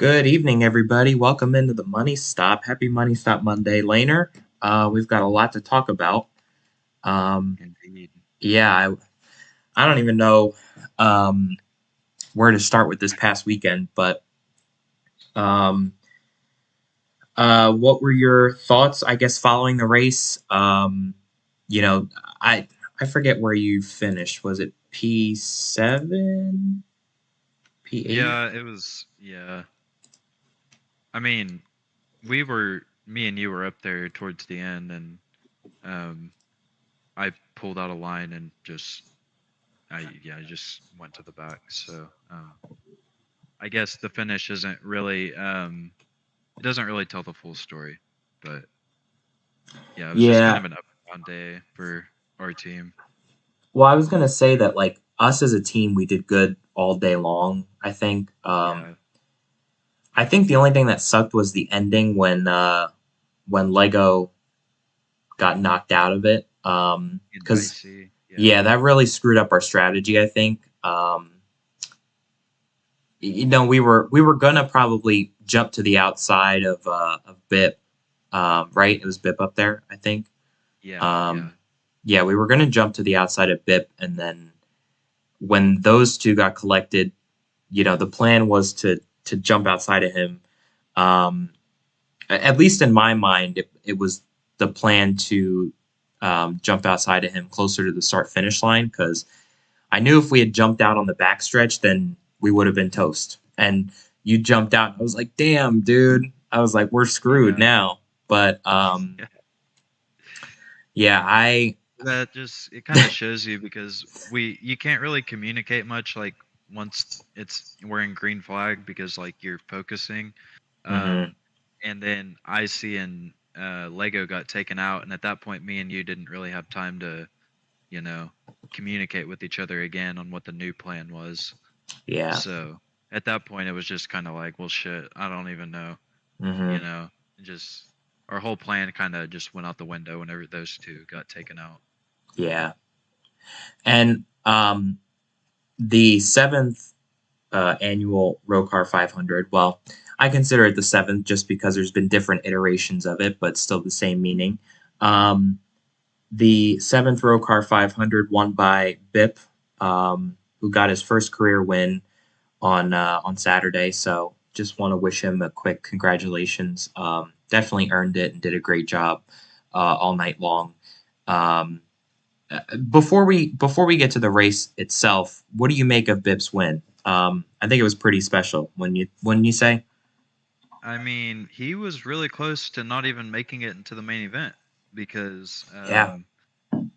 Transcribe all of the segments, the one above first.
Good evening, everybody. Welcome into the Money Stop. Happy Money Stop Monday, Laner. We've got a lot to talk about. Um, Indeed. yeah, I don't even know um, where to start with this past weekend, but um, what were your thoughts? I guess following the race. You know, I I forget where you finished. Was it P7, P8? Yeah, it was. Yeah. I mean, me and you were up there towards the end, and um, I pulled out a line and I just went to the back. So I guess the finish isn't really, it doesn't really tell the full story. But yeah, it was just kind Yeah. of an up and down day for our team. Well, I was gonna say that like us as a team, we did good all day long. I think. Yeah, I think the only thing that sucked was the ending when Lego got knocked out of it. in Because dicey. Yeah, yeah, that really screwed up our strategy. I think. We were gonna probably jump to the outside of Bip, right? It was Bip up there, I think. yeah, Um, yeah, yeah, we were gonna jump to the outside of Bip, and then when those two got collected, the plan was to jump outside of him. Um, at least in my mind, it was the plan to jump outside of him closer to the start finish line because I knew if we had jumped out on the backstretch, then we would have been toast. And you jumped out, and I was like, "Damn, dude!" I was like, "We're screwed yeah. now." But yeah, I That just it kind of shows you because you can't really communicate much like once it's wearing green flag because like you're focusing mhm, um and then Icy and Lego got taken out, and at that point me and you didn't really have time to you know communicate with each other again on what the new plan was. yeah, So at that point it was just kind of like, well, shit, I don't even know. you hmm, know just our whole plan kind of just went out the window whenever those two got taken out. yeah. And the seventh annual ROCAR 500. Well, I consider it the seventh just because there's been different iterations of it, but still the same meaning. Um, the seventh ROCAR 500 won by Bip, who got his first career win on Saturday. So just want to wish him a quick congratulations. Definitely earned it and did a great job all night long. Um, before we get to the race itself, what do you make of Bip's win? I think it was pretty special. When you say, I mean, he was really close to not even making it into the main event because, yeah,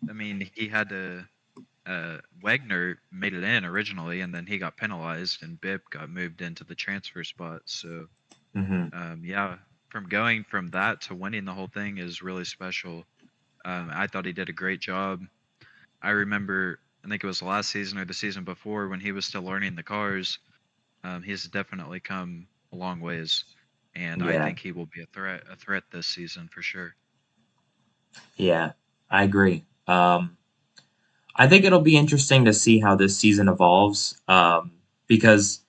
I mean, he had to. Wagner made it in originally, and then he got penalized, and Bibb got moved into the transfer spot. So, hmm, yeah, from going from that to winning the whole thing is really special. I thought he did a great job. I remember, I think it was last season or the season before when he was still learning the cars. He's definitely come a long ways, and I yeah, think he will be a threat this season for sure. yeah, I agree. I think it'll be interesting to see how this season evolves because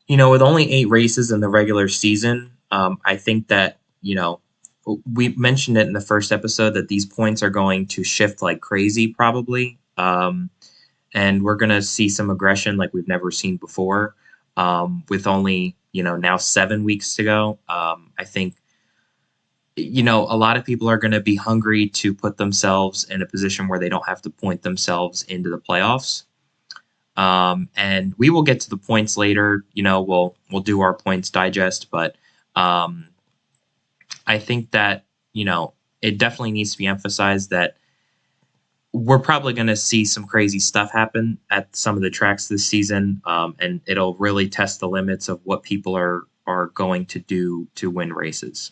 with only 8 races in the regular season, I think that we mentioned it in the first episode that these points are going to shift like crazy, probably. And we're going to see some aggression like we've never seen before with only now 7 weeks to go. I think a lot of people are going to be hungry to put themselves in a position where they don't have to point themselves into the playoffs. And we will get to the points later. We'll do our points digest, but um, I think that it definitely needs to be emphasized that we're probably going to see some crazy stuff happen at some of the tracks this season, and it'll really test the limits of what people are going to do to win races.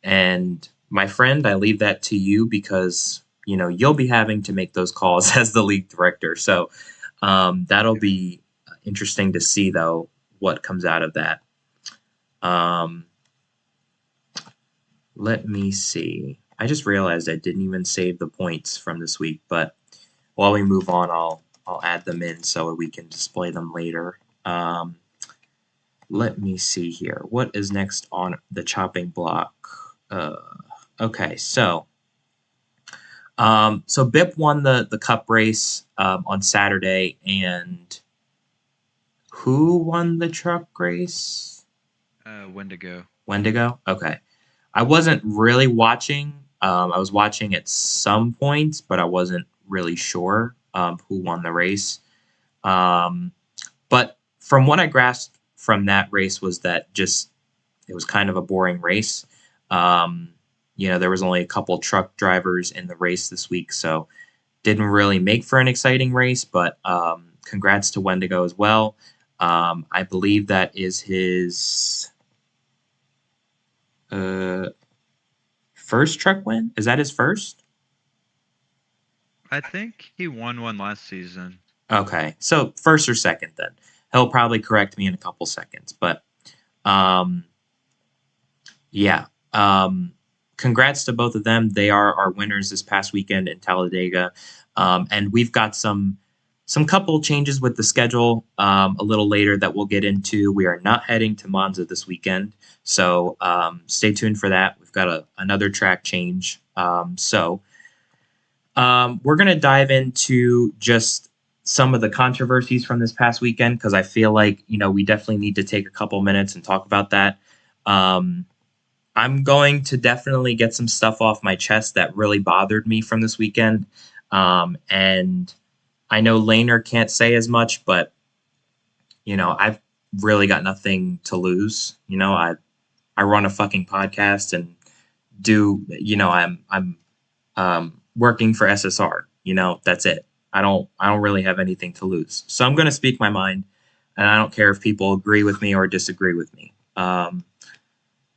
And my friend, I leave that to you because you'll be having to make those calls as the league director. So that'll be interesting to see though what comes out of that. Um, Let me see. I just realized I didn't even save the points from this week, but while we move on, I'll add them in so we can display them later. Um, Let me see here. What is next on the chopping block? Uh, okay, so Bip won the Cup race on Saturday, and who won the truck race? Wendigo. Wendigo. Okay, I wasn't really watching. I was watching at some points, but I wasn't really sure who won the race. Um, but from what I grasped from that race was that just it was kind of a boring race. Um, there was only a couple truck drivers in the race this week, so didn't really make for an exciting race. But congrats to Wendigo as well. I believe that is his uh, first truck win. Is that his first? I think he won one last season. Okay, so first or second then. He'll probably correct me in a couple seconds, but um, yeah. Congrats to both of them. They are our winners this past weekend in Talladega, and we've got some couple changes with the schedule a little later that we'll get into. We are not heading to Monza this weekend, so stay tuned for that. We've got another track change. We're going to dive into just some of the controversies from this past weekend because I feel like we definitely need to take a couple minutes and talk about that. Um, I'm going to definitely get some stuff off my chest that really bothered me from this weekend. And I know Laner can't say as much, but I've really got nothing to lose. I run a fucking podcast and I'm working for SSR. That's it. I don't really have anything to lose. So I'm going to speak my mind, and I don't care if people agree with me or disagree with me.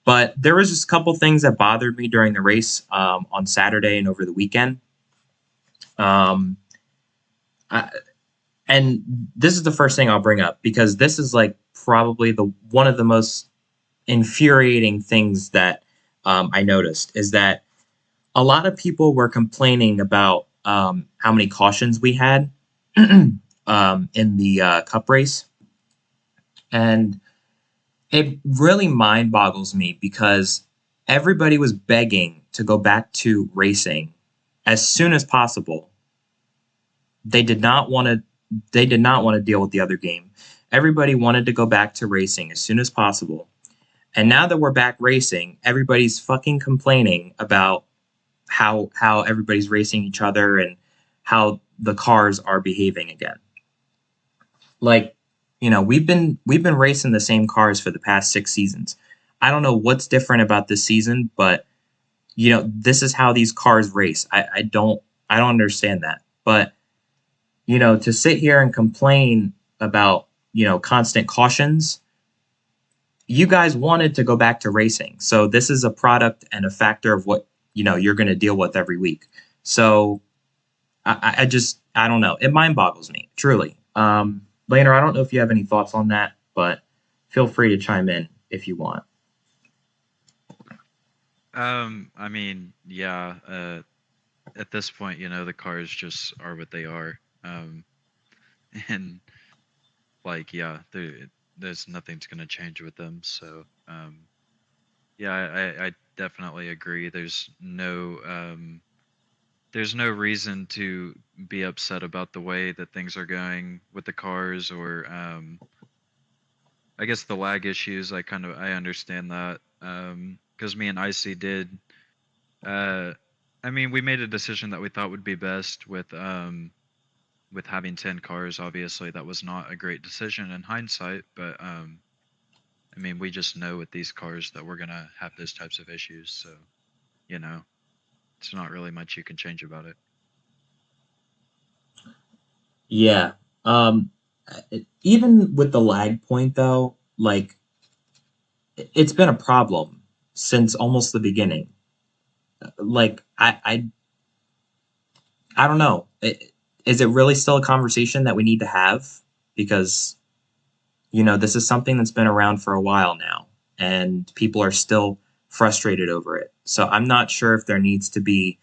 But there was just a couple things that bothered me during the race on Saturday and over the weekend. Um, I, and this is the first thing I'll bring up because this is like probably the one of the most infuriating things that I noticed is that a lot of people were complaining about how many cautions we had in the Cup race, and it really mind boggles me because everybody was begging to go back to racing as soon as possible. They did not want to they did not want to deal with the other game. Everybody wanted to go back to racing as soon as possible. And now that we're back racing, everybody's fucking complaining about how everybody's racing each other and how the cars are behaving again. Like, we've been racing the same cars for the past 6 seasons. I don't know what's different about this season, but this is how these cars race. I don't understand that. But to sit here and complain about constant cautions, you guys wanted to go back to racing. So this is a product and a factor of what you're going to deal with every week. So I don't know. It mind boggles me truly. Later, I don't know if you have any thoughts on that, but feel free to chime in if you want. I mean, yeah. At this point, the cars just are what they are. And like, yeah, there's nothing's gonna change with them. So, yeah, I definitely agree. There's no reason to be upset about the way that things are going with the cars, or I guess the lag issues. I understand that because me and Icy did. Uh, I mean, we made a decision that we thought would be best with having 10 cars. Obviously, that was not a great decision in hindsight, but I mean, we just know with these cars that we're gonna have those types of issues. So, you know, it's not really much you can change about it. Yeah. Um, Even with the lag point though, like it's been a problem since almost the beginning. Like I don't know. Is it really still a conversation that we need to have? Because this is something that's been around for a while now, and people are still frustrated over it. So I'm not sure if there needs to be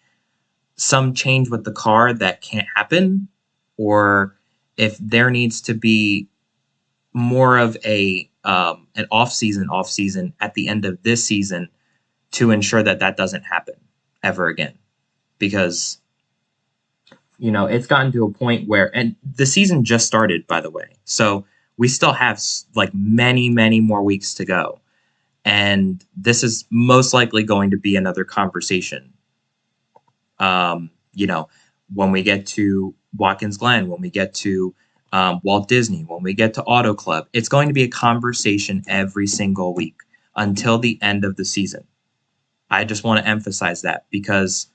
some change with the car that can't happen, or if there needs to be more of a an off season at the end of this season to ensure that that doesn't happen ever again, because it's gotten to a point where, and the season just started, by the way, so we still have like many more weeks to go, and this is most likely going to be another conversation. um, you know when we get to Watkins Glen, when we get to Walt Disney, when we get to Auto Club, it's going to be a conversation every single week until the end of the season. I just want to emphasize that, because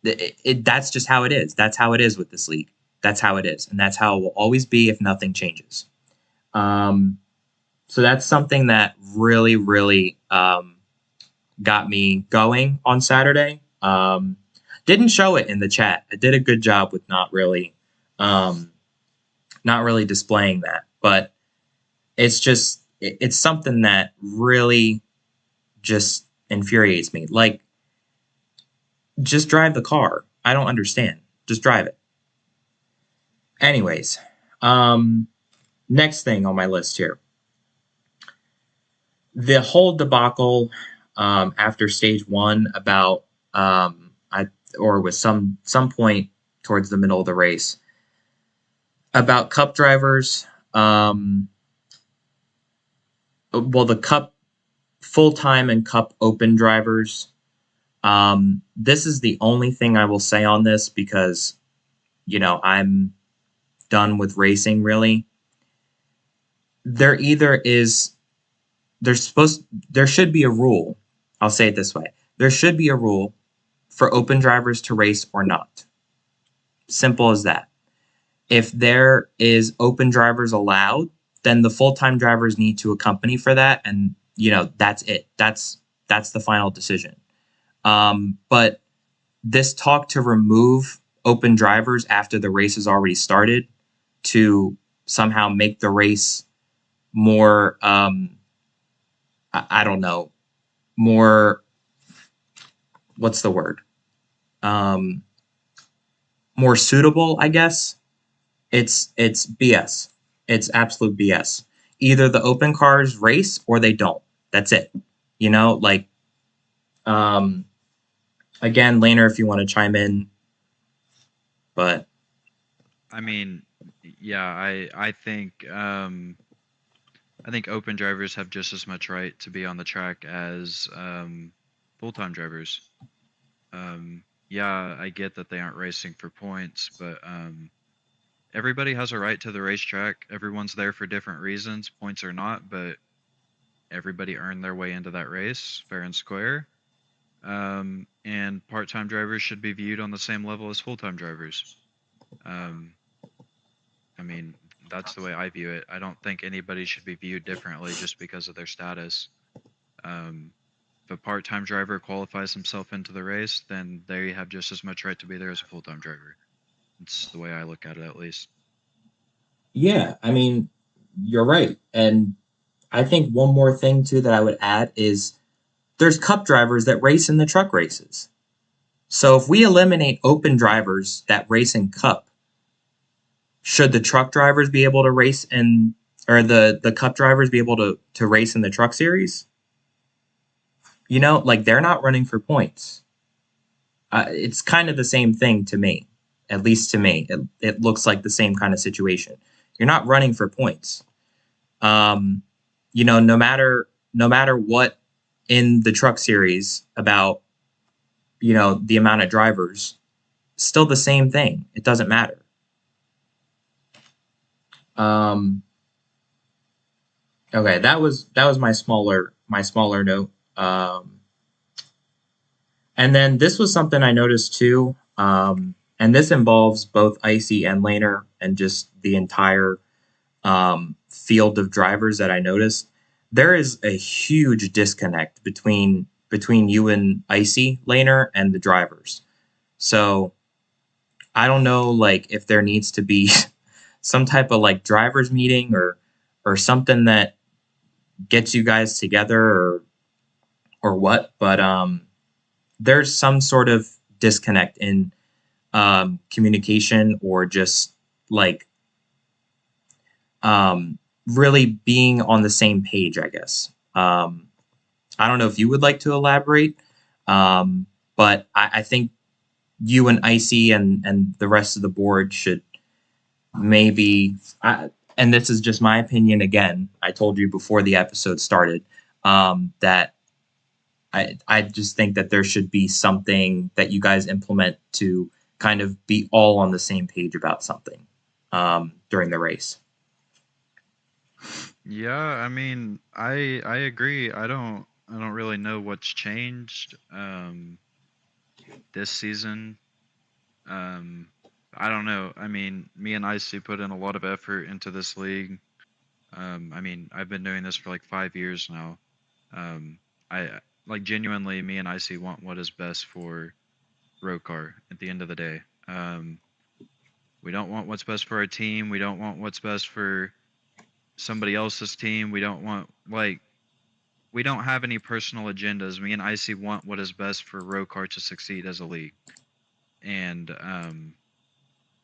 that's just how it is. That's how it is with this league. That's how it is, and that's how it will always be if nothing changes. Um, so that's something that really got me going on Saturday. Didn't show it in the chat. I did a good job with um, not really displaying that, but it's something that really just infuriates me. Like, just drive the car. I don't understand. Just drive it. Anyways, um, next thing on my list here, the whole debacle after stage one about I or with some point towards the middle of the race about cup drivers. Well, the cup full time and cup open drivers. This is the only thing I will say on this, because I'm done with racing, really. There either is there should be a rule. I'll say it this way. There should be a rule for open drivers to race or not. Simple as that. If there is open drivers allowed, then the full-time drivers need to accompany for that, and that's it. That's the final decision. But this talk to remove open drivers after the race has already started, to somehow make the race more I don't know, more, what's the word? Um, More suitable, I guess. It's BS. It's absolute BS. Either the open cars race or they don't. That's it. Like, um, again, Laner, if you want to chime in, but I mean, yeah, I think open drivers have just as much right to be on the track as full-time drivers. Yeah, I get that they aren't racing for points, but everybody has a right to the racetrack. Everyone's there for different reasons, points or not, but everybody earned their way into that race, fair and square. And part-time drivers should be viewed on the same level as full-time drivers. Um, I mean, that's the way I view it. I don't think anybody should be viewed differently just because of their status. If a part-time driver qualifies himself into the race, then they have just as much right to be there as a full-time driver. It's the way I look at it, at least. yeah, I mean, you're right. And I think one more thing too that I would add is there's cup drivers that race in the truck races. So if we eliminate open drivers that race in cup, should the truck drivers be able to race in, or the cup drivers be able to race in the truck series? Like, they're not running for points. It's kind of the same thing to me. At least to me, it looks like the same kind of situation. You're not running for points. Um, no matter what in the truck series about the amount of drivers, still the same thing. It doesn't matter. Um, okay, that was my smaller note. And then this was something I noticed too, and this involves both Icy and Laner and just the entire field of drivers that I noticed. There is a huge disconnect between you and Icy, Laner, and the drivers. So I don't know, like, if there needs to be some type of like drivers meeting, or something that gets you guys together, or what, but there's some sort of disconnect in communication, or just like really being on the same page, I guess. I don't know if you would like to elaborate, but I think you and Icy and the rest of the board should maybe. And this is just my opinion. Again, I told you before the episode started that I just think that there should be something that you guys implement to kind of be all on the same page about something during the race. Yeah, I mean, I agree. I don't really know what's changed this season. Um I don't know. I mean, me and Icy put in a lot of effort into this league. I mean, I've been doing this for like 5 years now. Um I like genuinely me and Icy want what is best for ROCAR at the end of the day. We don't want what's best for our team. We don't want what's best for somebody else's team. We don't want like we don't have any personal agendas. Me and Icy want what is best for ROCAR to succeed as a league. And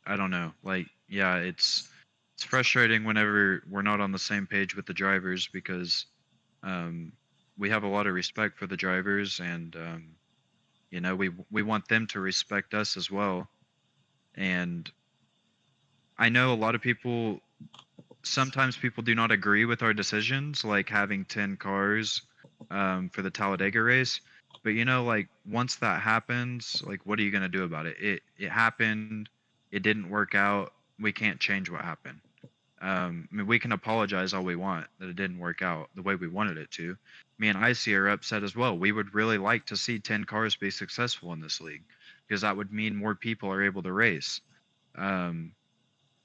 I don't know. Like, yeah, it's frustrating whenever we're not on the same page with the drivers because um, we have a lot of respect for the drivers, and we want them to respect us as well. And I know a lot of people. Sometimes people do not agree with our decisions, like having 10 cars for the Talladega race. But like once that happens, like what are you gonna do about it? It happened. It didn't work out. We can't change what happened. I mean, we can apologize all we want that it didn't work out the way we wanted it to. Me and Icy are upset as well. We would really like to see 10 cars be successful in this league because that would mean more people are able to race. Um,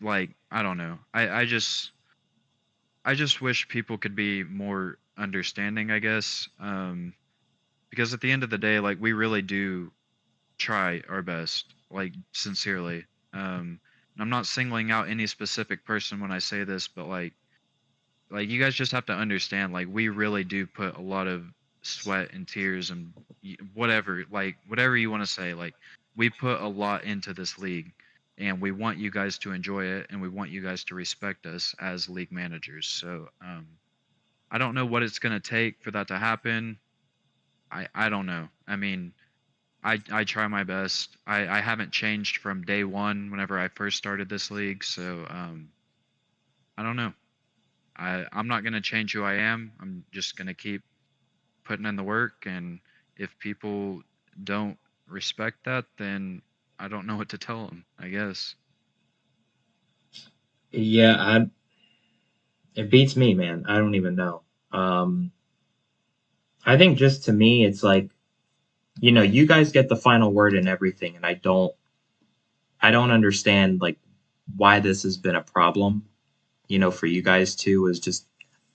like I don't know. I just wish people could be more understanding, I guess. Because at the end of the day, like we really do try our best, like sincerely. And I'm not singling out any specific person when I say this, but like you guys just have to understand, like we really do put a lot of sweat and tears and whatever, like whatever you want to say, like we put a lot into this league. And we want you guys to enjoy it, and we want you guys to respect us as league managers. So, I don't know what it's going to take for that to happen. I don't know. I mean, I try my best. I haven't changed from day one whenever I first started this league. So I don't know. I'm not going to change who I am. I'm just going to keep putting in the work. And if people don't respect that, then I don't know what to tell them, I guess. Yeah, it beats me, man. I don't even know. Um, I think just to me, it's like you guys get the final word and everything, and I don't understand like why this has been a problem. For you guys too, is just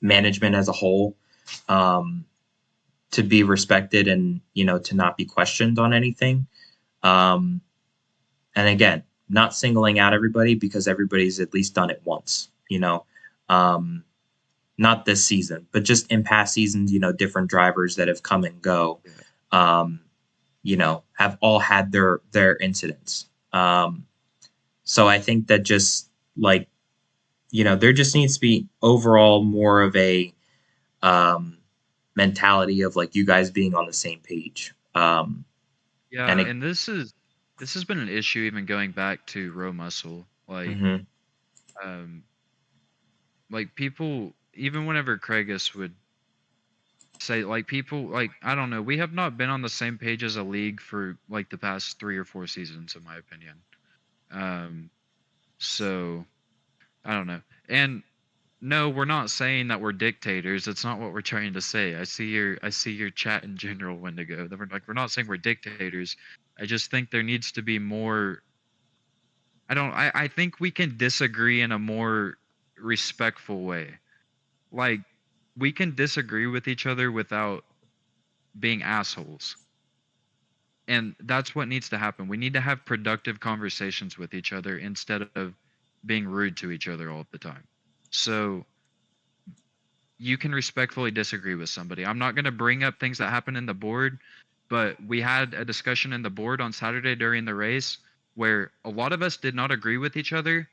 management as a whole, um, to be respected and to not be questioned on anything. Um, and again, not singling out everybody because everybody's at least done it once. Um, not this season, but just in past seasons, different drivers that have come and go, Yeah. um, have all had their incidents. So I think that just like, there just needs to be overall more of a um, mentality of like you guys being on the same page. And Yeah, it, and this has been an issue even going back to row muscle. mhm. Um, like people, even whenever Craigus would say, like people, like I don't know, we have not been on the same page as a league for like the past 3 or 4 seasons, in my opinion. Um, so I don't know. And no, we're not saying that we're dictators. That's not what we're trying to say. I see your chat in general, Wendigo. That we're not saying we're dictators. I just think there needs to be more. I think we can disagree in a more respectful way. Like we can disagree with each other without being assholes. And that's what needs to happen. We need to have productive conversations with each other instead of being rude to each other all the time. So you can respectfully disagree with somebody. I'm not going to bring up things that happen in the board, but we had a discussion in the board on Saturday during the race where a lot of us did not agree with each other,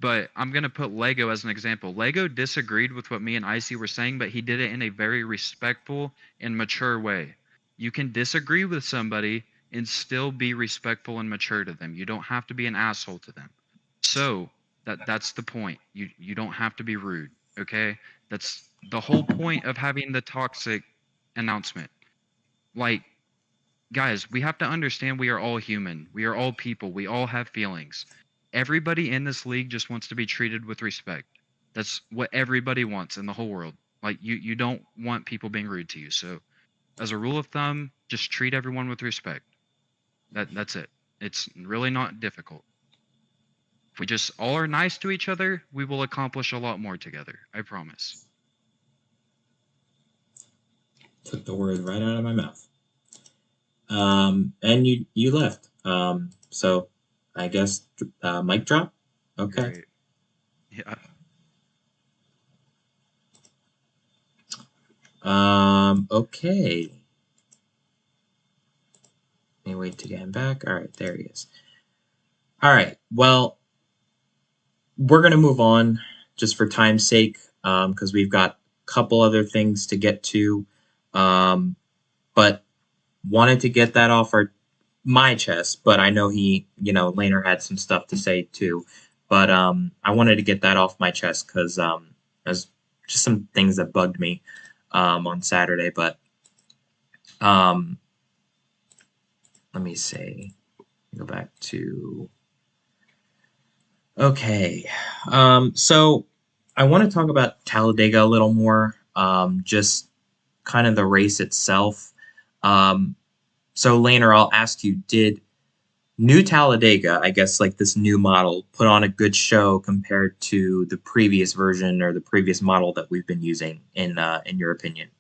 But I'm gonna put Lego as an example. Lego disagreed with what me and Icy were saying, but he did it in a very respectful and mature way. You can disagree with somebody and still be respectful and mature to them. You don't have to be an asshole to them. So that's the point. You don't have to be rude. Okay? That's the whole point of having the toxic announcement. Like, guys, we have to understand we are all human. We are all people. We all have feelings. Everybody in this league just wants to be treated with respect. That's what everybody wants in the whole world. Like you don't want people being rude to you. So as a rule of thumb, just treat everyone with respect. That's it. It's really not difficult. If we just all are nice to each other, we will accomplish a lot more together. I promise. Took the words right out of my mouth. And you left. So I guess mic drop. Okay. Great. Yeah. Okay. Let me wait to get him back. All right, there he is. All right. Well, we're gonna move on just for time's sake, because we've got a couple other things to get to. But wanted to get that off my chest. But I know Laner had some stuff to say too. But I wanted to get that off my chest because there's just some things that bugged me on Saturday. But um, let me see. Go back to okay. So I want to talk about Talladega a little more. Just kind of the race itself. Um, so Laner, I'll ask you: did New Talladega, I guess, like this new model, put on a good show compared to the previous version or the previous model that we've been using? In your opinion?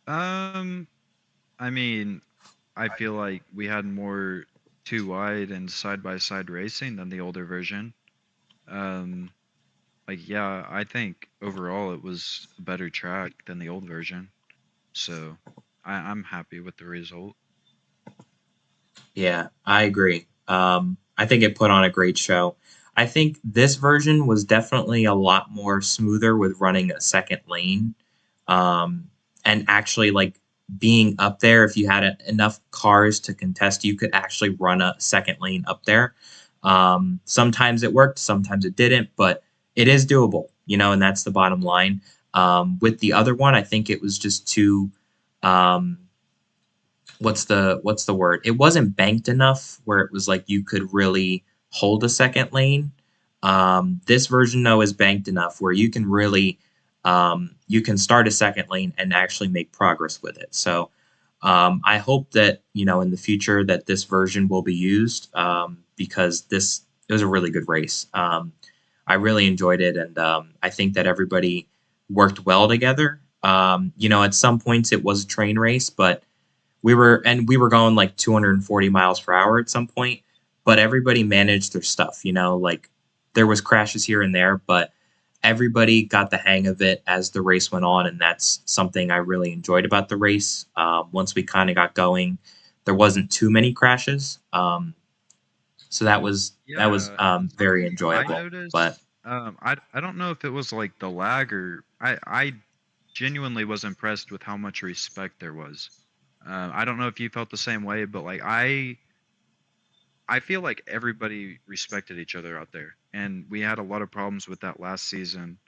Um, I mean, I feel like we had more two wide and side by side racing than the older version. Um, like yeah, I think overall it was a better track than the old version. So I'm happy with the result. Yeah, I agree. I think it put on a great show. I think this version was definitely a lot more smoother with running a second lane, um, and actually like being up there. If you had enough cars to contest, you could actually run a second lane up there. Sometimes it worked, sometimes it didn't, but it is doable, and that's the bottom line. With the other one, I think it was just too. Um, what's the word? It wasn't banked enough where it was like you could really hold a second lane. This version though is banked enough where you can really you can start a second lane and actually make progress with it. So I hope that in the future that this version will be used because it was a really good race. I really enjoyed it, and I think that everybody worked well together. At some points it was a train race, but we were going like 240 miles per hour at some point, but everybody managed their stuff, like there was crashes here and there, but everybody got the hang of it as the race went on, and that's something I really enjoyed about the race. Once we kind of got going, there wasn't too many crashes, so that was Yeah, very something I enjoyable. But noticed. I don't know if it was like the lag or I genuinely was impressed with how much respect there was. I don't know if you felt the same way, but like I feel like everybody respected each other out there, and we had a lot of problems with that last season,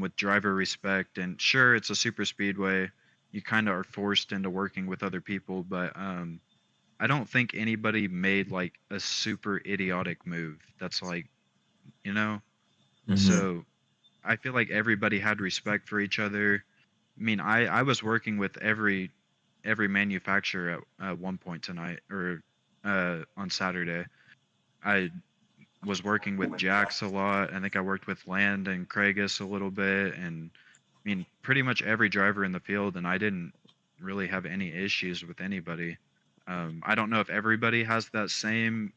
with driver respect. And sure, it's a super speedway, you kind of are forced into working with other people, but I don't think anybody made like a super idiotic move. That's like, you know, mhm, so I feel like everybody had respect for each other. I mean, I was working with every manufacturer at one point tonight or on Saturday. I was working with Jax a lot. I think I worked with Land and Craigus a little bit, and I mean, pretty much every driver in the field, and I didn't really have any issues with anybody. I don't know if everybody has that same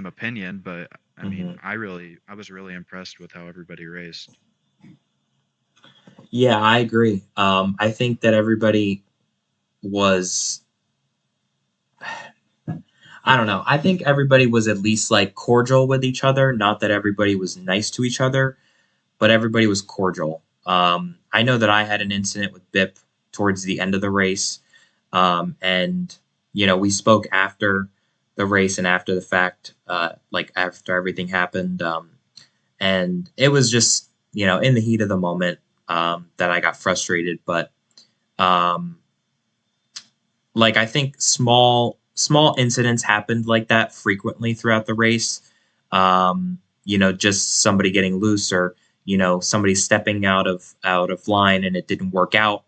opinion, but I mean, mhm. I was really impressed with how everybody raced. Yeah, I agree. I think that everybody was I don't know. I think everybody was at least like cordial with each other. Not that everybody was nice to each other, but everybody was cordial. I know that I had an incident with Bip towards the end of the race, and we spoke after the race and after the fact, like after everything happened, and it was just in the heat of the moment that I got frustrated, but um, like I think small incidents happened like that frequently throughout the race. Just somebody getting loose or somebody stepping out of line and it didn't work out.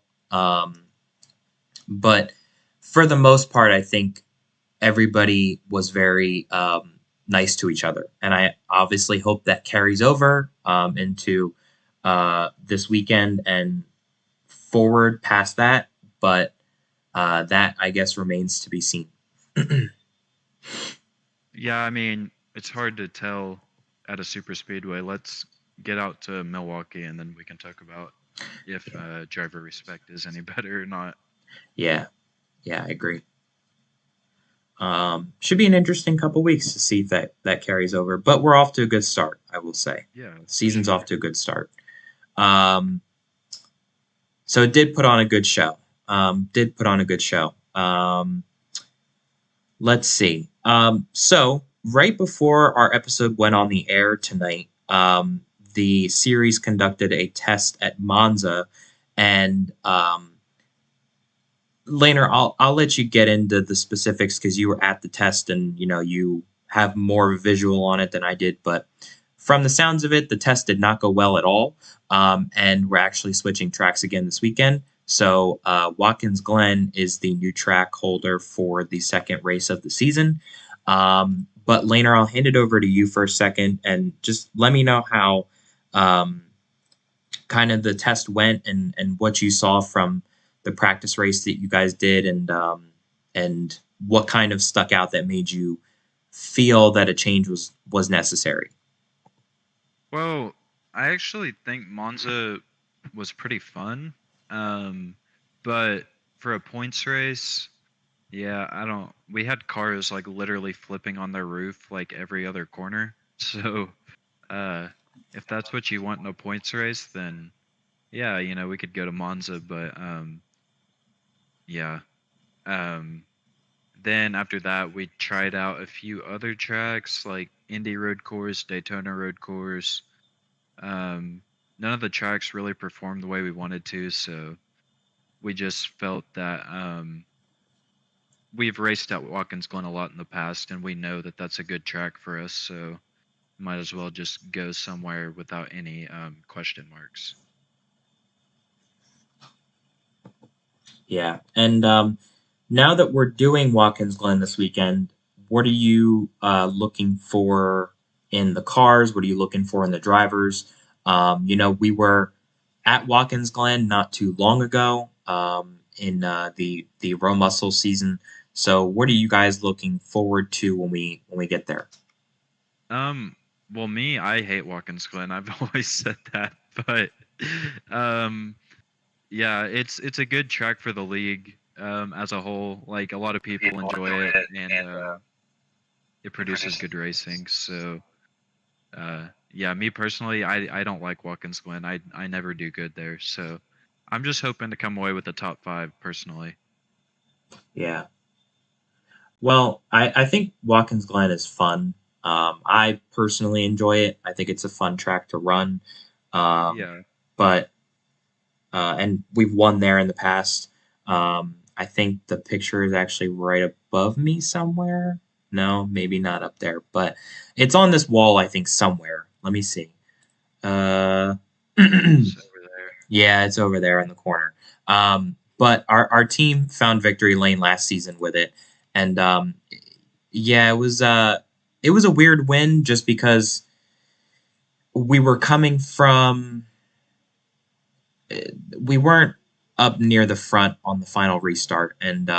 But for the most part, I think everybody was very nice to each other, and I obviously hope that carries over into this weekend and forward past that. But that I guess remains to be seen. Yeah, I mean, it's hard to tell at a super speedway. Let's get out to Milwaukee and then we can talk about if driver respect is any better or not. Yeah, yeah, I agree. Should be an interesting couple weeks to see if that carries over. But we're off to a good start, I will say. Yeah, for Season's off sure. to a good start. Um, so it did put on a good show. Did put on a good show. Let's see. So right before our episode went on the air tonight, the series conducted a test at Monza, and later I'll let you get into the specifics because you were at the test and you have more visual on it than I did. But from the sounds of it, the test did not go well at all, and we're actually switching tracks again this weekend. So Watkins Glen is the new track holder for the second race of the season. But Laner, I'll hand it over to you for a second and just let me know how um, kind of the test went and what you saw from the practice race that you guys did and what kind of stuck out that made you feel that a change was necessary. Well, I actually think Monza was pretty fun. Um, but for a points race, yeah, I don't. We had cars like literally flipping on their roof like every other corner. So, uh, if that's what you want in a points race, then yeah, we could go to Monza. But yeah. Um, then after that, we tried out a few other tracks like Indy Road Course, Daytona Road Course. Um, None of the tracks really performed the way we wanted to, so we just felt that we've raced at Watkins Glen a lot in the past, and we know that that's a good track for us. So might as well just go somewhere without any question marks. Yeah, and now that we're doing Watkins Glen this weekend, what are you looking for in the cars? What are you looking for in the drivers? We were at Watkins Glen not too long ago in the Row Muscle season. So, what are you guys looking forward to when we get there? Um, well, me, I hate Watkins Glen. I've always said that, but um, yeah, it's a good track for the league as a whole. Like a lot of people enjoy it, and it produces good racing. So yeah, me personally, I don't like Watkins Glen. I never do good there. So I'm just hoping to come away with the top five personally. Yeah. Well, I think Watkins Glen is fun. I personally enjoy it. I think it's a fun track to run. Um, Yeah. but and we've won there in the past. I think the picture is actually right above me somewhere. No, maybe not up there, but it's on this wall. I think somewhere. Let me see. Uh, It's over there. yeah, it's over there in the corner. But our team found victory lane last season with it, and yeah, it was a weird win just because we were coming from we weren't up near the front on the final restart, and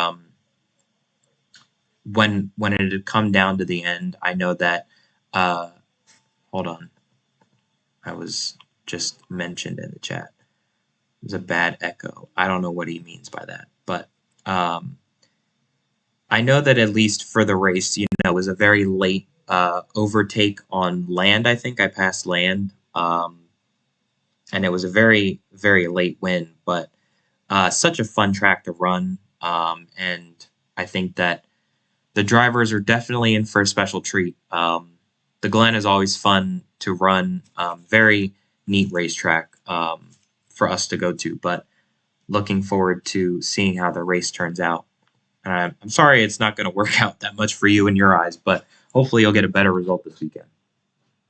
when it had come down to the end, I know that. Uh, Hold on, I was just mentioned in the chat. There's a bad echo. I don't know what he means by that, but um, I know that at least for the race, it was a very late overtake on land. I think I passed land, and it was a very very late win. But such a fun track to run, and I think that the drivers are definitely in for a special treat. The Glen is always fun to run. Very neat racetrack for us to go to, but looking forward to seeing how the race turns out. I'm sorry it's not going to work out that much for you in your eyes, but hopefully you'll get a better result this weekend.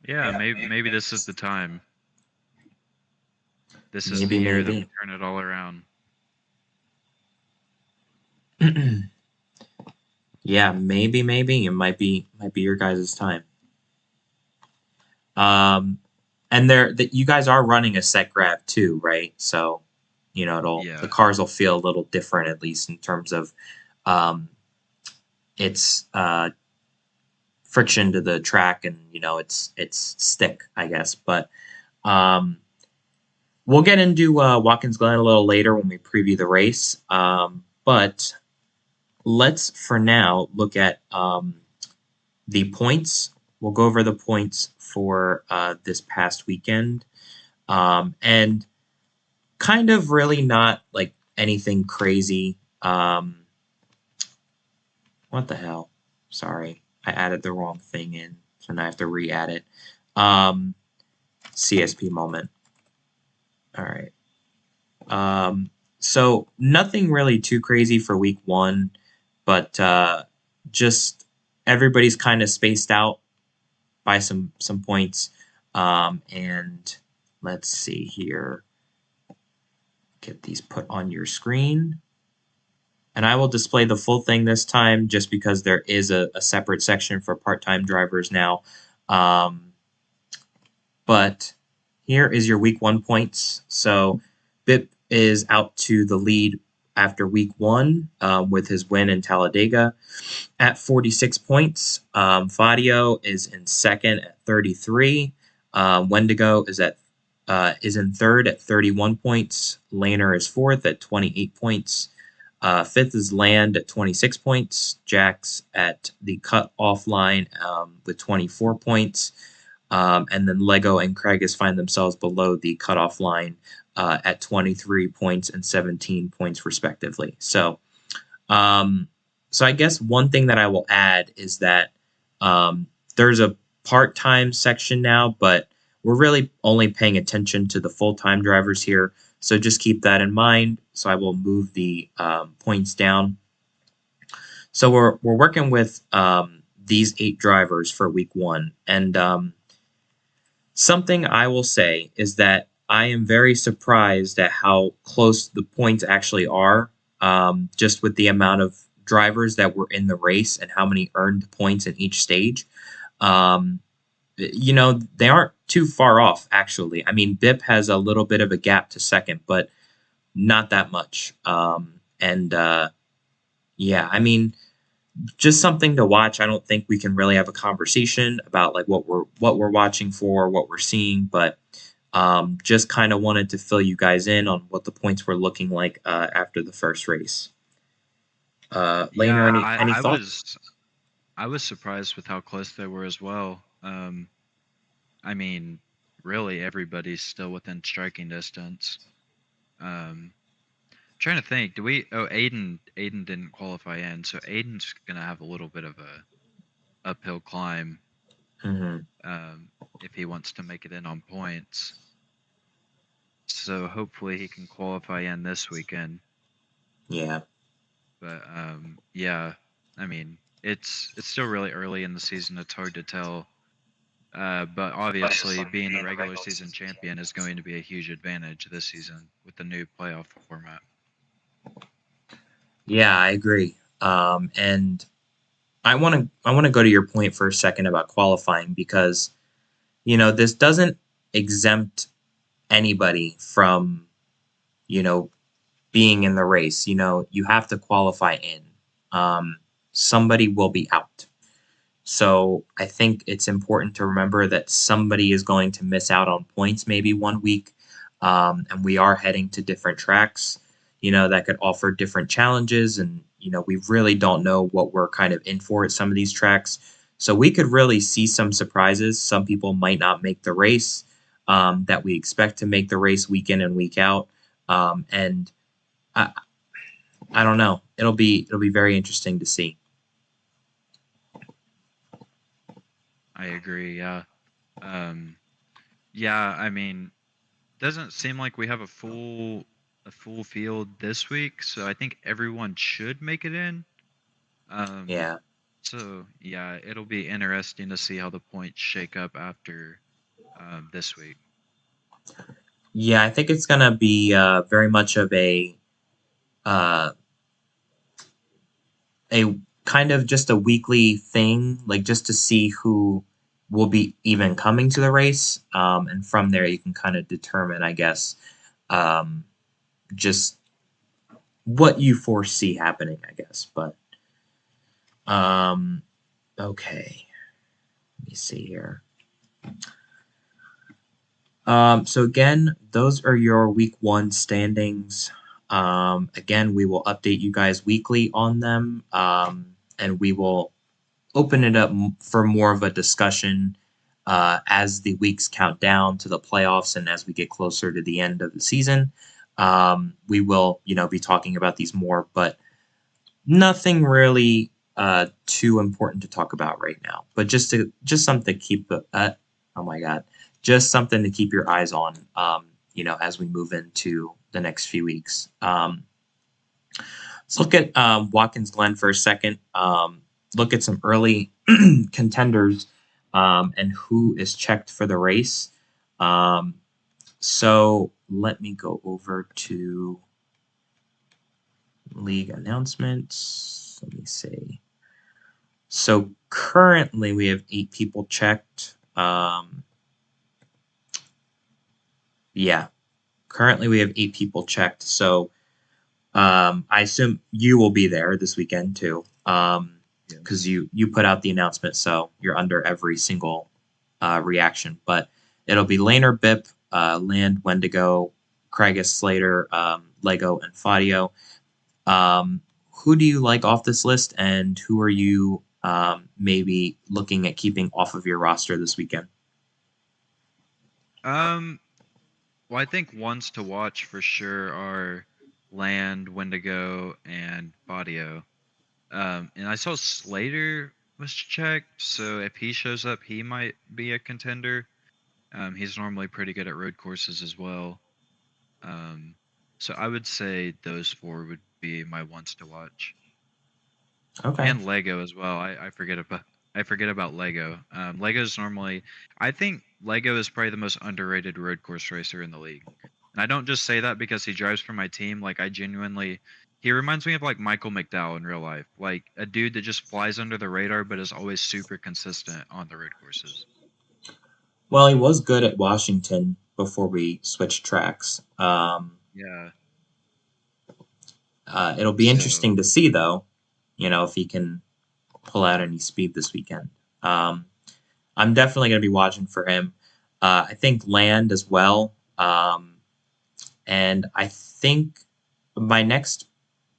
Yeah, maybe this is the time. This is the Maybe, year that we maybe. turn it all around. Yeah, maybe it might be your guys' time. Um, and there that you guys are running a set grab too, right? So, the Yeah. cars will feel a little different at least in terms of um, its friction to the track and its stick, I guess. But um, we'll get into Watkins Glen a little later when we preview the race. But let's for now look at the points. We'll go over the points for this past weekend. And kind of really not like anything crazy. What the hell? Sorry. I added the wrong thing in. So now I have to re-add it. CSP moment. All right. So nothing really too crazy for week one, but just everybody's kind of spaced out by some points. And let's see here. Get these put on your screen. And I will display the full thing this time just because there is a separate section for part-time drivers now. But here is your week one points. So Bip is out to the lead after week one with his win in Talladega at 46 points. Fadio is in second at 33. Wendigo is in third at 31 points. Laner is fourth at 28 points. Fifth is Land at 26 points. Jax at the cut-off line with 24 points. And then Lego and Craigus find themselves below the cutoff line at 23 points and 17 points, respectively. So I guess one thing that I will add is that there's a part-time section now, but we're really only paying attention to the full-time drivers here. So just keep that in mind. So I will move the points down. So we're working with these 8 drivers for week one. And something I will say is that I am very surprised at how close the points actually are, just with the amount of drivers that were in the race and how many earned points in each stage. Um, they aren't too far off, actually. I mean, Bip has a little bit of a gap to second, but not that much. And yeah, I mean, just something to watch. I don't think we can really have a conversation about like what we're watching for, what we're seeing, but just kind of wanted to fill you guys in on what the points were looking like after the first race. Laner, Yeah, any I thoughts? was surprised with how close they were as well. I mean, really everybody's still within striking distance. Um, trying to think, do we? Oh, Aiden didn't qualify in, so Aiden's gonna have a little bit of a uphill climb Hmm. if he wants to make it in on points. So hopefully he can qualify in this weekend. Yeah. But yeah, I mean, it's still really early in the season. It's hard to tell. But obviously, being the regular season champion is going to be a huge advantage this season with the new playoff format. Yeah, I agree. And I want to go to your point for a second about qualifying because this doesn't exempt anybody from you know being in the race. You have to qualify in. Somebody will be out. So I think it's important to remember that somebody is going to miss out on points maybe one week. And we are heading to different tracks, that could offer different challenges. And, we really don't know what we're kind of in for at some of these tracks. So we could really see some surprises. Some people might not make the race that we expect to make the race week in and week out. And I, I don't know. It'll be very interesting to see. I agree. Yeah. Um, yeah. I mean, doesn't seem like we have a full field this week, so I think everyone should make it in. Um, Yeah. so yeah, it'll be interesting to see how the points shake up after this week. Yeah, I think it's gonna be very much of uh, a kind of just a weekly thing, like just to see who will be even coming to the race, and from there you can kind of determine, I guess, um, just what you foresee happening, I guess. But um, okay, let me see here. So again, those are your week one standings. Again, we will update you guys weekly on them, and we will open it up for more of a discussion as the weeks count down to the playoffs and as we get closer to the end of the season. We will, be talking about these more, but nothing really too important to talk about right now. But just something to keep. Oh my god, just something to keep your eyes on. As we move into the next few weeks. Let's look at Watkins Glen for a second. Look at some early contenders and who is checked for the race. So let me go over to league announcements. Let me see. So currently we have 8 people checked. Yeah, currently we have 8 people checked. So I assume you will be there this weekend too, because Yes. you put out the announcement, so you're under every single reaction. But it'll be Laner, Bip, Land, Wendigo, Craigus, Slater, Lego, and Fadio. Who do you like off this list, and who are you maybe looking at keeping off of your roster this weekend? Um, well, I think ones to watch for sure are Land, Wendigo, and Bodio. And I saw Slater was checked, so if he shows up, he might be a contender. He's normally pretty good at road courses as well. Um, so I would say those four would be my ones to watch, Okay. and Lego as well. I forget about Lego. Lego's normally, I think Lego is probably the most underrated road course racer in the league. And I don't just say that because he drives for my team. Like I genuinely, he reminds me of like Michael McDowell in real life, like a dude that just flies under the radar but is always super consistent on the road courses. Well, he was good at Washington before we switched tracks. Yeah. It'll be So interesting to see, though, if he can pull out any speed this weekend. Um, I'm definitely going to be watching for him. I think Land as well. And I think my next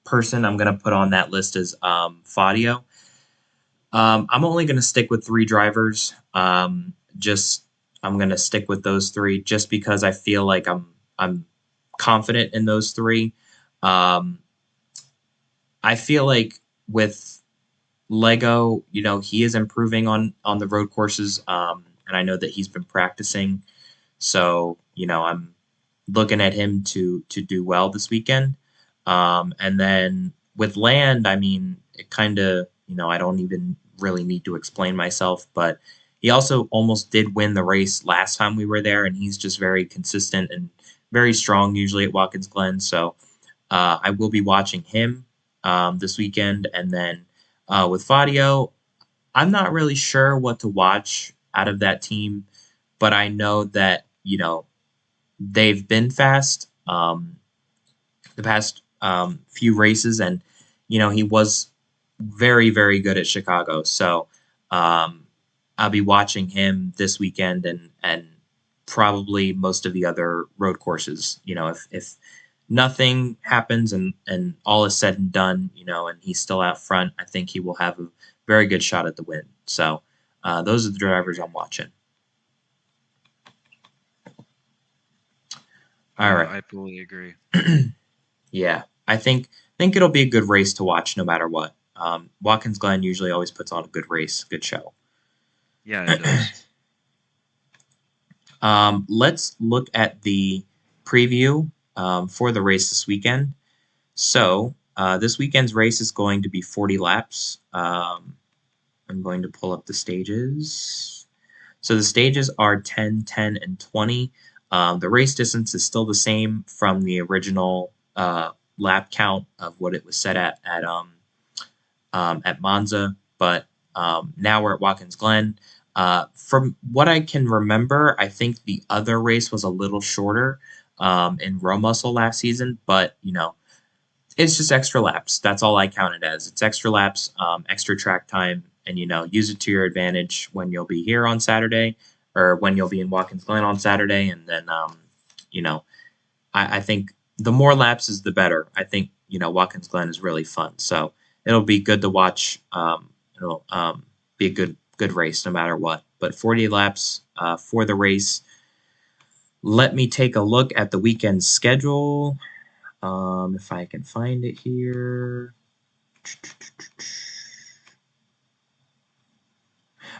person I'm going to put on that list is Fadio. I'm only going to stick with 3 drivers. Just I'm going to stick with those 3 just because I feel like I'm confident in those 3. Um, I feel like with Lego, he is improving on the road courses, and I know that he's been practicing. So I'm looking at him to do well this weekend. And then with Land, I mean, it kind of I don't even really need to explain myself, but he also almost did win the race last time we were there, and he's just very consistent and very strong usually at Watkins Glen. So I will be watching him this weekend, and then with Fadio, I'm not really sure what to watch out of that team, but I know that they've been fast the past few races, and he was very very good at Chicago. So um, I'll be watching him this weekend and probably most of the other road courses. If nothing happens and all is said and done, and he's still out front, I think he will have a very good shot at the win. So those are the drivers I'm watching. All Yeah, right. I fully agree. Yeah, I think it'll be a good race to watch no matter what. Watkins Glen usually always puts on a good race, good show. Yeah, it does. Let's look at the preview for the race this weekend. So this weekend's race is going to be 40 laps. I'm going to pull up the stages. So the stages are 10, 10, and 20. The race distance is still the same from the original lap count of what it was set at Monza, but now we're at Watkins Glen. From what I can remember, I think the other race was a little shorter in Row Muscle last season, but it's just extra laps. That's all I count it as. It's extra laps, extra track time, and use it to your advantage when you'll be here on Saturday, or when you'll be in Watkins Glen on Saturday, and then you know, I think the more laps is the better. I think Watkins Glen is really fun, so it'll be good to watch. It'll be a good race no matter what. But 40 laps for the race. Let me take a look at the weekend schedule. If I can find it here.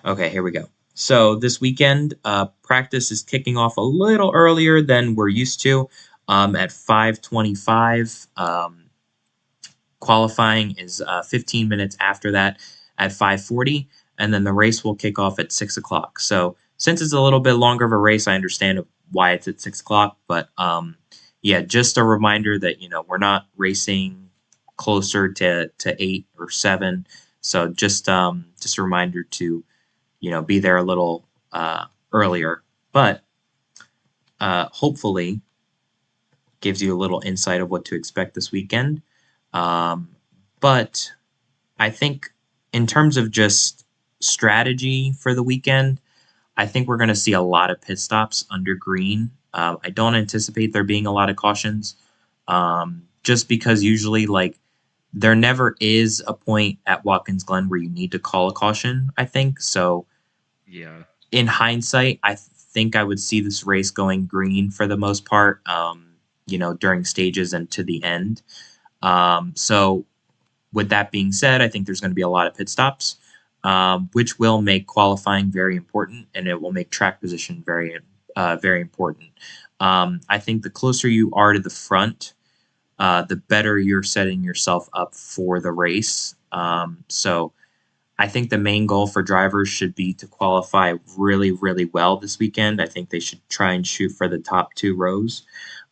Okay, here we go. So this weekend, practice is kicking off a little earlier than we're used to, at 5:25. Qualifying is 15 minutes after that at 5:40, and then the race will kick off at 6 o'clock. So since it's a little bit longer of a race, I understand why it's at 6 o'clock. But yeah, just a reminder that we're not racing closer to 8 or 7. So just a reminder to be there a little earlier. But hopefully gives you a little insight of what to expect this weekend. But I think in terms of just strategy for the weekend, I think we're going to see a lot of pit stops under green. I don't anticipate there being a lot of cautions, just because usually, like, there never is a point at Watkins Glen where you need to call a caution, I think. So Yeah. in hindsight, I think I would see this race going green for the most part, during stages and to the end. So with that being said, I think there's going to be a lot of pit stops, which will make qualifying very important, and it will make track position very important. I think the closer you are to the front, the better you're setting yourself up for the race. So I think the main goal for drivers should be to qualify really, really well this weekend. I think they should try and shoot for the top 2 rows,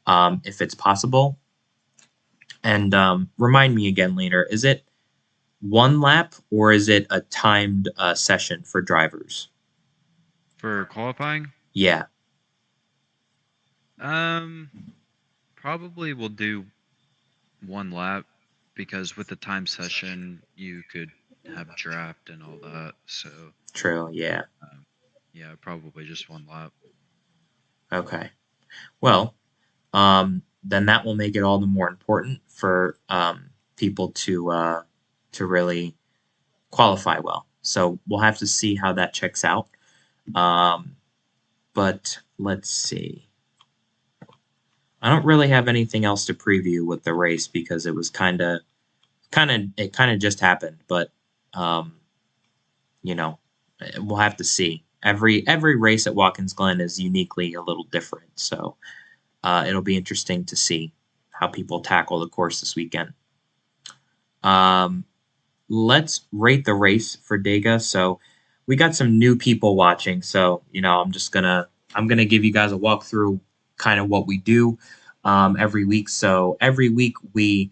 if it's possible. And remind me again later, is it one lap or is it a timed session for drivers? For qualifying, Yeah, um, probably we'll do one lap because with the time session you could have draft and all that. So, true. Yeah. um, yeah, probably just one lap. Okay. Well, then that will make it all the more important for people to really qualify well. So we'll have to see how that checks out. Um, but let's see. I don't really have anything else to preview with the race because it was kind of just happened. But um, you know, we'll have to see. Every race at Watkins Glen is uniquely a little different, so it'll be interesting to see how people tackle the course this weekend. Um, let's rate the race for Dega. So we got some new people watching, so I'm gonna give you guys a walkthrough, kind of what we do every week. So every week we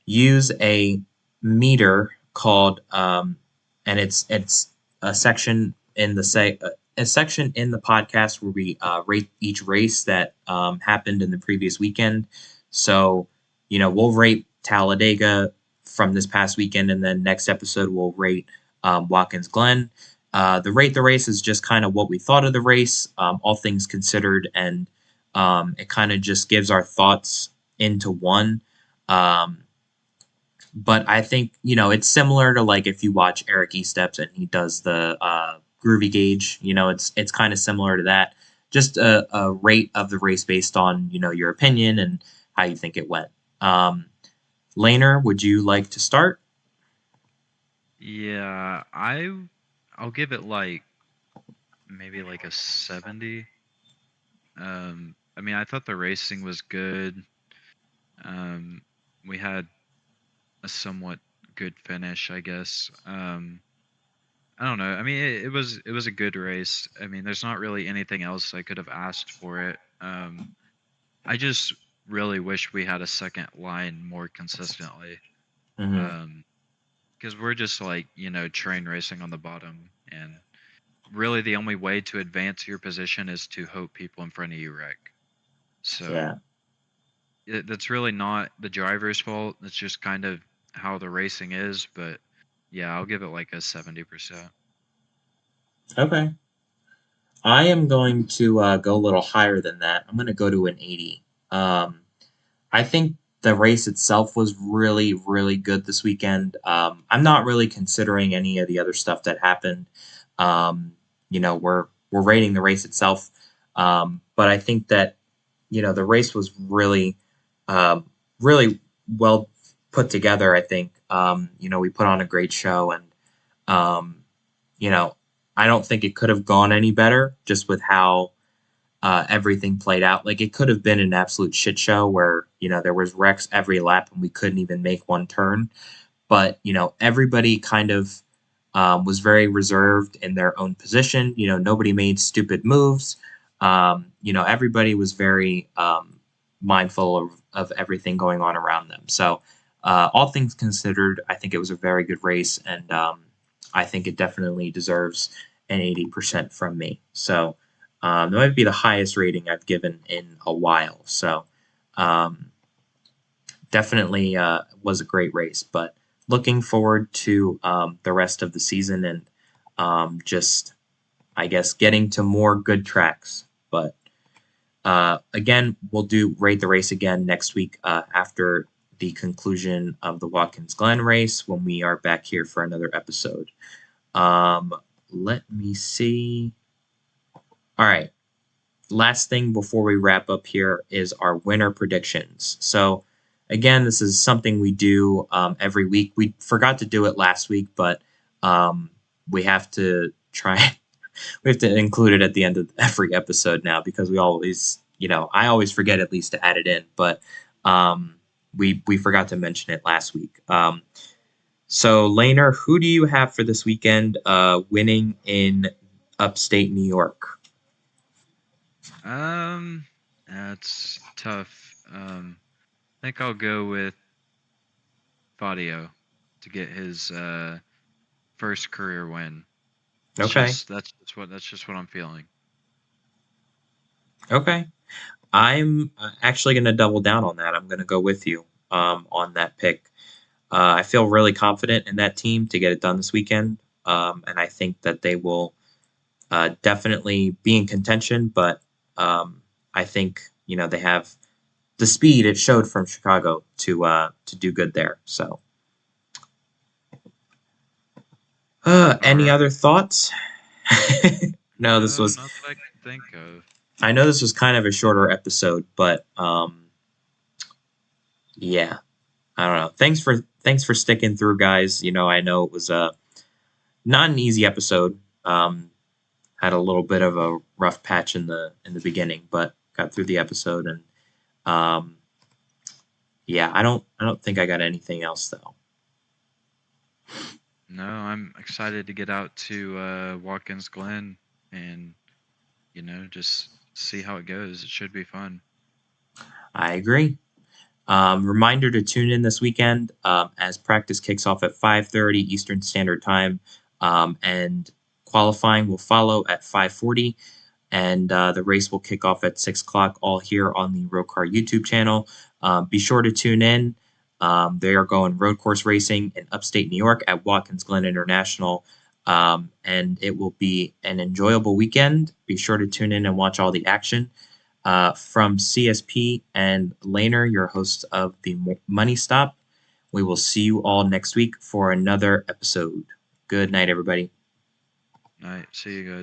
use a meter called and it's a section in a section in the podcast where we rate each race that happened in the previous weekend. So we'll rate Talladega from this past weekend, and then next episode we'll rate Watkins Glen. The rate the race is just kind of what we thought of the race, all things considered, and it kind of just gives our thoughts into one. Um, but I think it's similar to like if you watch Eric Esteps and he does the groovy gauge. It's kind of similar to that. Just a rate of the race based on your opinion and how you think it went. Um, Laner, would you like to start? Yeah, I'll give it like maybe like a 70. I mean, I thought the racing was good. Um, we had a somewhat good finish, I guess. I don't know. I mean, it was a good race. I mean, there's not really anything else I could have asked for it. I just really wish we had a second line more consistently. Hmm. Um, because we're just like, train racing on the bottom, and really the only way to advance your position is to hope people in front of you wreck. Yeah. So that's really not the driver's fault. It's just kind of how the racing is. But yeah, I'll give it like a 70%. Okay. I am going to go a little higher than that. I'm going to go to an 80. I think the race itself was really, really good this weekend. I'm not really considering any of the other stuff that happened. We're rating the race itself, but I think that the race was really, really well put together. I think we put on a great show, and um, you know, I don't think it could have gone any better just with how everything played out. Like it could have been an absolute shit show where there was wrecks every lap and we couldn't even make one turn. But everybody kind of was very reserved in their own position. Nobody made stupid moves. Everybody was very mindful of everything going on around them. So all things considered, I think it was a very good race, and I think it definitely deserves an 80% from me. So that might be the highest rating I've given in a while. So um, definitely was a great race. But looking forward to the rest of the season and just, I guess, getting to more good tracks. But again, we'll do rate the race again next week after the conclusion of the Watkins Glen race when we are back here for another episode. Um, Let me see. All right. Last thing before we wrap up here is our winner predictions. So, again, this is something we do every week. We forgot to do it last week, but um, we have to try. We have to include it at the end of every episode now because we always, I always forget at least to add it in, but um, we forgot to mention it last week. So, Laner, who do you have for this weekend winning in upstate New York? Um, that's tough. I think I'll go with Fadio to get his first career win. It's Okay. just that's just what I'm feeling. Okay. I'm actually going to double down on that. I'm going to go with you on that pick. I feel really confident in that team to get it done this weekend. And I think that they will definitely be in contention, but I think, they have the speed it showed from Chicago to do good there. So, All any other right. thoughts? no, this No, was, not that I can think of. I know this was kind of a shorter episode, but yeah, I don't know. Thanks for sticking through, guys. I know it was not an easy episode. Had a little bit of a rough patch in the beginning, but got through the episode, and um, yeah, I don't think I got anything else though. No, I'm excited to get out to Watkins Glen and just see how it goes. It should be fun. I agree. Reminder to tune in this weekend as practice kicks off at 5:30 Eastern Standard Time, and qualifying will follow at 5:40. And the race will kick off at 6 o'clock, all here on the ROCAR YouTube channel. Be sure to tune in. They are going road course racing in upstate New York at Watkins Glen International, and it will be an enjoyable weekend. Be sure to tune in and watch all the action. From CSP and Laner, your host of the Money Stop. We will see you all next week for another episode. Good night, everybody. All right, see you guys.